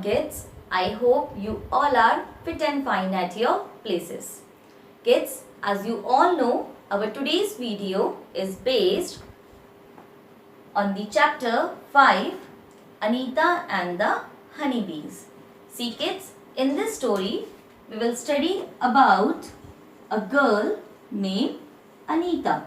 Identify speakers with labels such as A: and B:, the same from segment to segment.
A: morning kids. I hope you all are fit and fine at your places. Kids, as you all know, our today's video is based on the chapter 5, Anita and the Honeybees. See kids, in this story, we will study about a girl named Anita.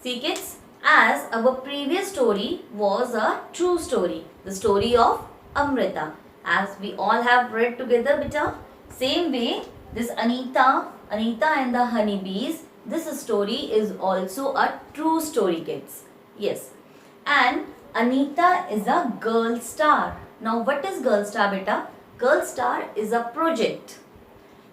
A: See kids, as our previous story was a true story, the story of Amrita. As we all have read together, beta, same way this Anita and the Honeybees, this story is also a true story kids. Yes, and Anita is a girl star. Now what is girl star beta? Girl star is a project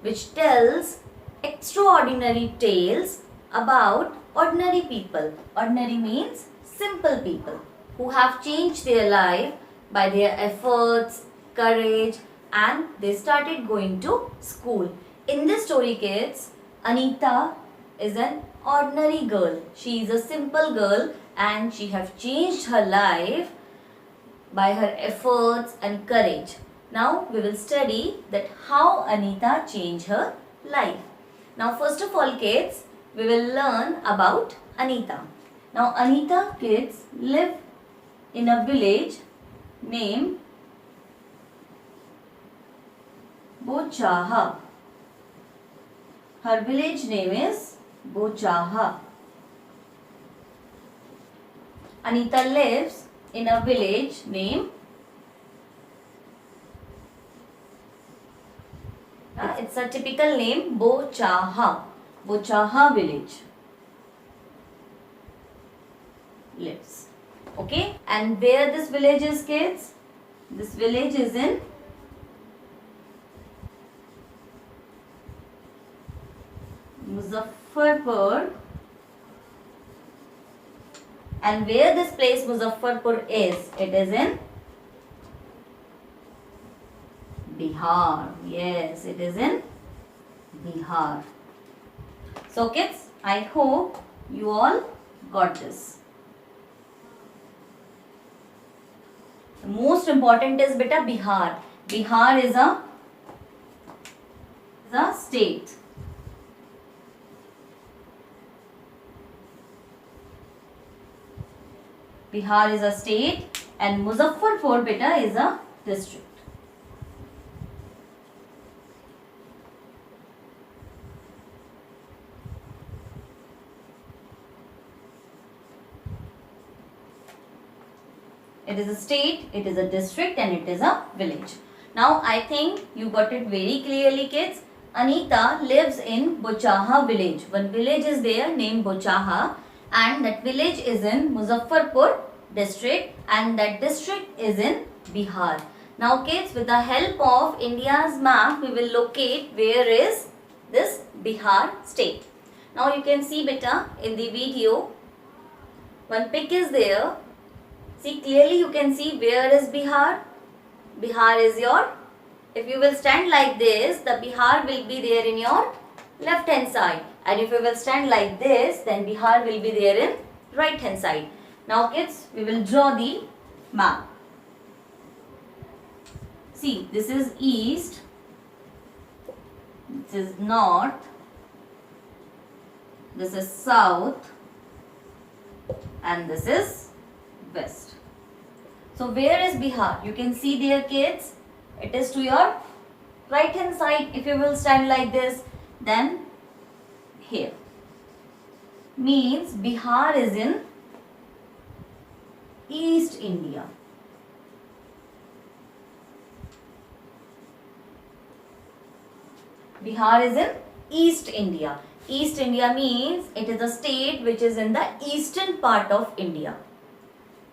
A: which tells extraordinary tales about ordinary people. Ordinary means simple people who have changed their life by their efforts, courage, and they started going to school. In this story kids, Anita is an ordinary girl. She is a simple girl and she have changed her life by her efforts and courage. Now we will study that how Anita changed her life. Now first of all kids, we will learn about Anita. Now Anita kids live in a village named Bochaha. Her village name is Bochaha. Anita lives in a village named it's a typical name, Bochaha. Bochaha village lives. Okay, and where this village is kids? This village is in Muzaffarpur. And where this place Muzaffarpur is? It is in Bihar. Yes, it is in Bihar. So kids, I hope you all got this. The most important is beta Bihar. Bihar is a state. Bihar is a state and Muzaffarpur beta is a district. It is a state, it is a district and it is a village. Now I think you got it very clearly kids. Anita lives in Bochaha village. One village is there named Bochaha and that village is in Muzaffarpur district and that district is in Bihar. Now kids, with the help of India's map, we will locate where is this Bihar state. Now you can see beta in the video, one pic is there. See clearly you can see where is Bihar. Bihar is your, if you will stand like this, the Bihar will be there in your left hand side. And if you will stand like this, then Bihar will be there in right hand side. Now kids, we will draw the map. See, this is east, this is north, this is south, and this is west. So where is Bihar? You can see there kids, it is to your right hand side. If you will stand like this, then here. Means Bihar is in East India. Bihar is in East India. East India means it is a state which is in the eastern part of India.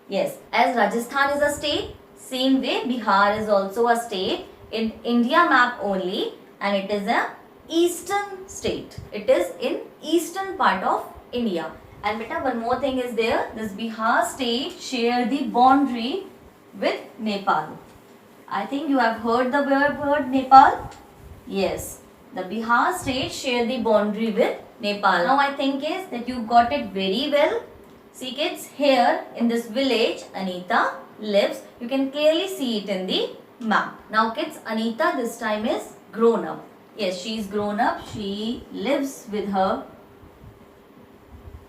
A: Yes, as Rajasthan is a state, same way Bihar is also a state in India map only and it is a eastern state. It is in eastern part of India. And beta, one more thing is there, this Bihar state share the boundary with Nepal. I think you have heard the word Nepal. Yes, The Bihar state share the boundary with Nepal. Now I think is that you got it very well. See kids, here in this village Anita lives. You can clearly see it in the map. Now kids, Anita this time is grown up. Yes, she is grown up. She lives with her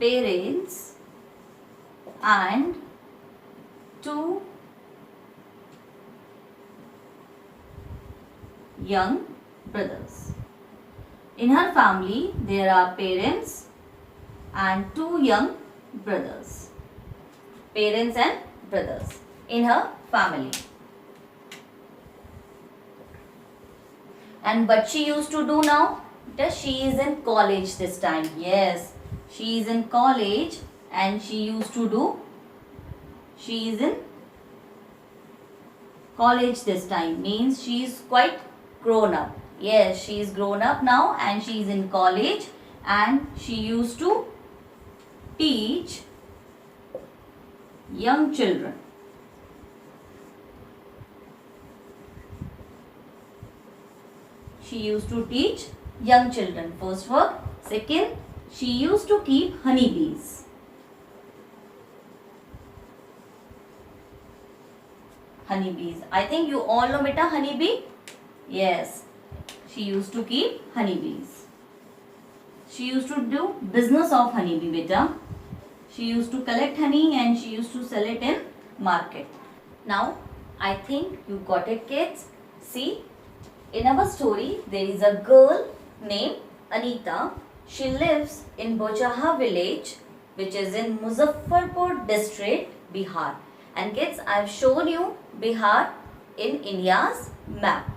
A: parents and two young brothers. In her family, there are parents and two young brothers. Parents and brothers in her family. And what she used to do now? She is in college this time. Yes, she is in college and she used to do. She is in college this time. Means she is quite grown up. Yes, she is grown up now and she is in college and she used to teach young children. She used to teach young children. First work. Second, she used to keep honeybees. Honeybees. I think you all know beta honeybee. Yes. She used to keep honeybees. She used to do business of honeybee beta. She used to collect honey and she used to sell it in market. Now, I think you got it kids. See, in our story, there is a girl named Anita. She lives in Bochaha village, which is in Muzaffarpur district, Bihar. And kids, I have shown you Bihar in India's map.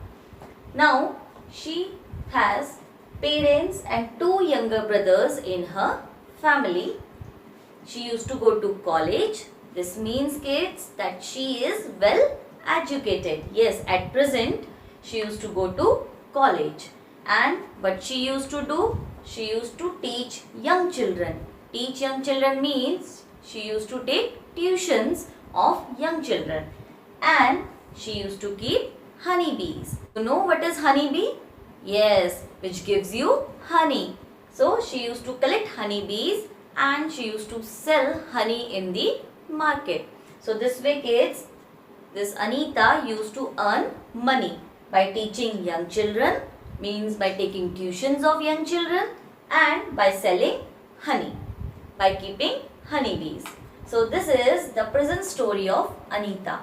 A: Now, she has parents and two younger brothers in her family. She used to go to college. This means kids that she is well educated. Yes, at present she used to go to college. And what she used to do? She used to teach young children. Teach young children means she used to take tuitions of young children. And she used to keep honeybees. You know what is honeybee? Yes, which gives you honey. So she used to collect honeybees and she used to sell honey in the market. So this way kids, this Anita used to earn money by teaching young children, means by taking tuitions of young children and by selling honey, by keeping honeybees. So this is the present story of Anita.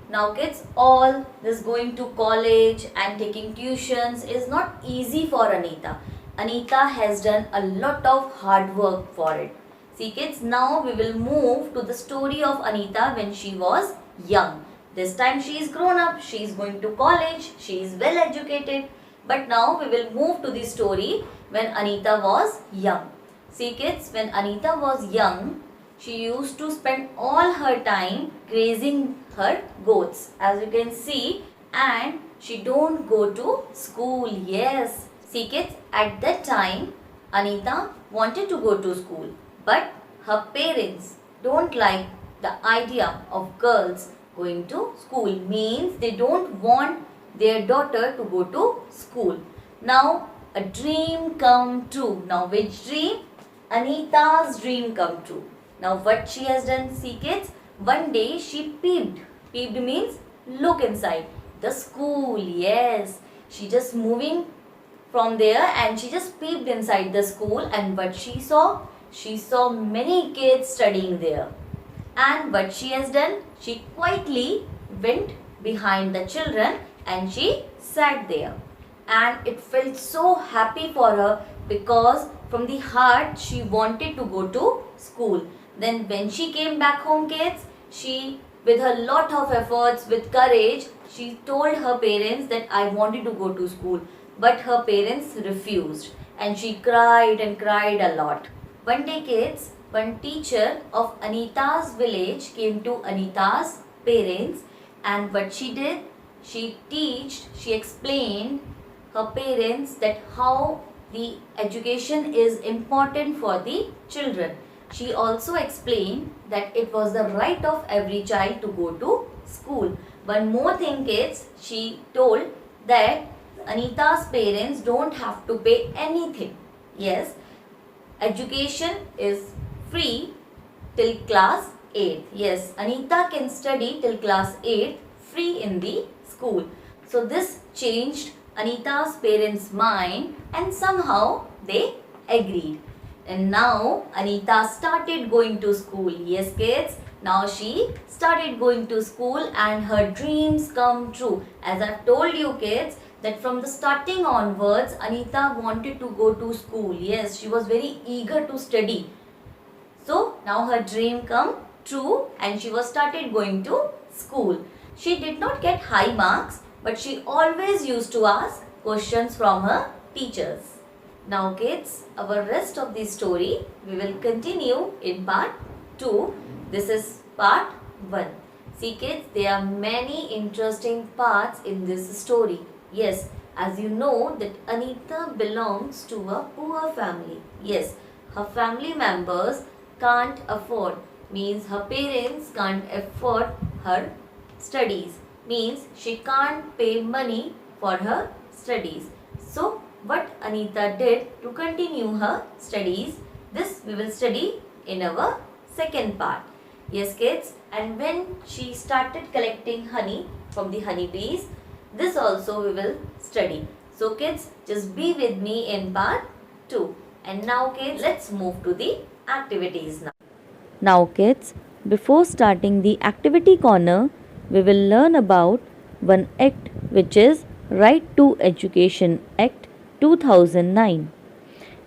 A: Now kids, all this going to college and taking tuitions is not easy for Anita. Anita has done a lot of hard work for it. See kids, now we will move to the story of Anita when she was young. This time she is grown up, she is going to college, she is well educated. But now we will move to the story when Anita was young. See kids, when Anita was young, she used to spend all her time grazing her goats, as you can see, and she don't go to school. Yes, see kids, at that time Anita wanted to go to school, but her parents don't like the idea of girls going to school, means they don't want their daughter to go to school. Now a dream come true. Now which dream? Anita's dream come true. Now what she has done, see kids, one day she peeped. Peeped means look inside the school. Yes, she just moving from there and she just peeped inside the school, and what she saw? She saw many kids studying there. And what she has done? She quietly went behind the children and she sat there. And it felt so happy for her because from the heart she wanted to go to school. Then when she came back home kids, she with a lot of efforts, with courage, she told her parents that I wanted to go to school. But her parents refused and she cried and cried a lot. One day kids, one teacher of Anita's village came to Anita's parents, and what she did, she explained her parents that how the education is important for the children. She also explained that it was the right of every child to go to school. One more thing kids, she told that Anita's parents don't have to pay anything. Yes, education is free till class 8th. Yes, Anita can study till class 8th free in the school. So this changed Anita's parents' mind and somehow they agreed. And now Anita started going to school. Yes kids, now she started going to school and her dreams come true. As I've told you kids, that from the starting onwards, Anita wanted to go to school. Yes, she was very eager to study. So now her dream come true and she was started going to school. She did not get high marks, but she always used to ask questions from her teachers. Now kids, our rest of the story we will continue in part 2. This is part 1. See kids, there are many interesting parts in this story. Yes, as you know that Anita belongs to a poor family. Yes, her family members can't afford, means her parents can't afford her studies, means she can't pay money for her studies. So what Anita did to continue her studies, this we will study in our second part. Yes kids, and when she started collecting honey from the honeybees, this also we will study. So kids, just be with me in part 2. And now kids, let's move to the activities now.
B: Now kids, before starting the activity corner, we will learn about one act which is Right to Education Act 2009.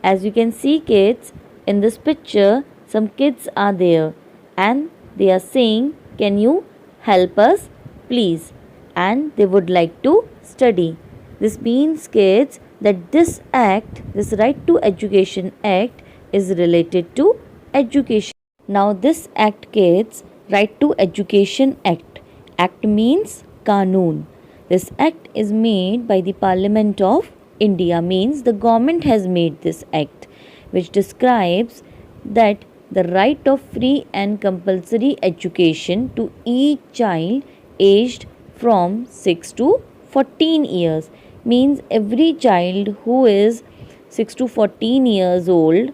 B: As you can see kids, in this picture some kids are there and they are saying, can you help us please? And they would like to study. This means kids that this act, this Right to Education Act is related to education. Now this act kids, Right to Education Act. Act means Qanun. This act is made by the Parliament of India, means the government has made this act which describes that the right of free and compulsory education to each child aged from 6 to 14 years, means every child who is 6 to 14 years old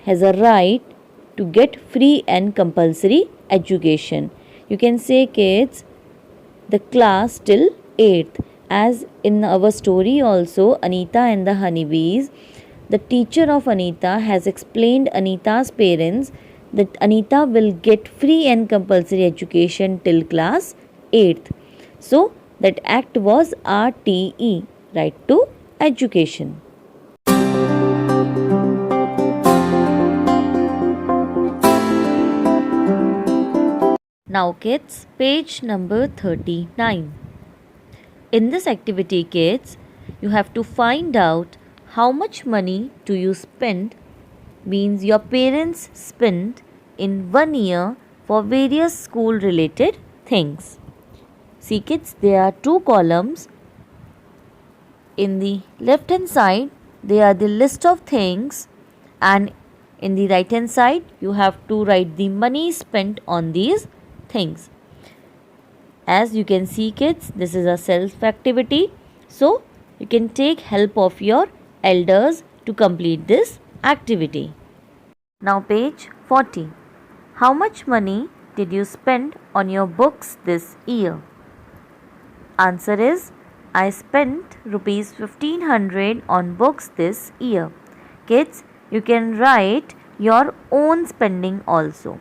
B: has a right to get free and compulsory education. You can say kids, the class till 8th. As in our story also, Anita and the honeybees, the teacher of Anita has explained Anita's parents that Anita will get free and compulsory education till class 8th. So that act was RTE, Right to Education. Now kids, page number 39. In this activity kids, you have to find out how much money do you spend, means your parents spent in 1 year for various school related things. See kids, there are 2 columns. In the left hand side, they are the list of things, and in the right hand side, you have to write the money spent on these things. As you can see kids, this is a self activity, so you can take help of your elders to complete this activity. Now page 40. How much money did you spend on your books this year? Answer is, I spent rupees 1500 on books this year. Kids, you can write your own spending also.